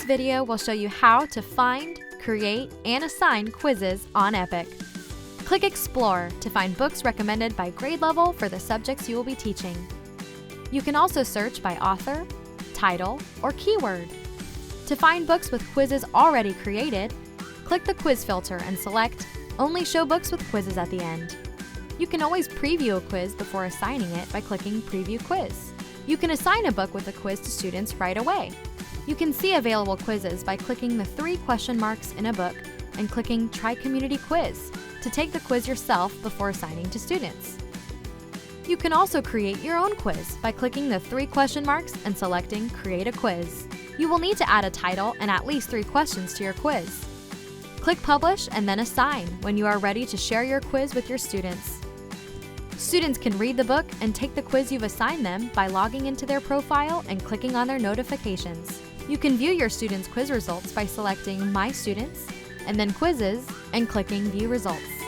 video will show you how to find, create, and assign quizzes on Epic. Click Explore to find books recommended by grade level for the subjects you will be teaching. You can also search by author, title, or keyword. To find books with quizzes already created, click the quiz filter and select Only Show Books with Quizzes at the end. You can always preview a quiz before assigning it by clicking Preview Quiz. You can assign a book with a quiz to students right away. You can see available quizzes by clicking the 3 question marks in a book and clicking Try Community Quiz to take the quiz yourself before assigning to students. You can also create your own quiz by clicking the 3 question marks and selecting Create a Quiz. You will need to add a title and at least 3 questions to your quiz. Click Publish and then Assign when you are ready to share your quiz with your students. Students can read the book and take the quiz you've assigned them by logging into their profile and clicking on their notifications. You can view your students' quiz results by selecting My Students, and then Quizzes, and clicking View Results.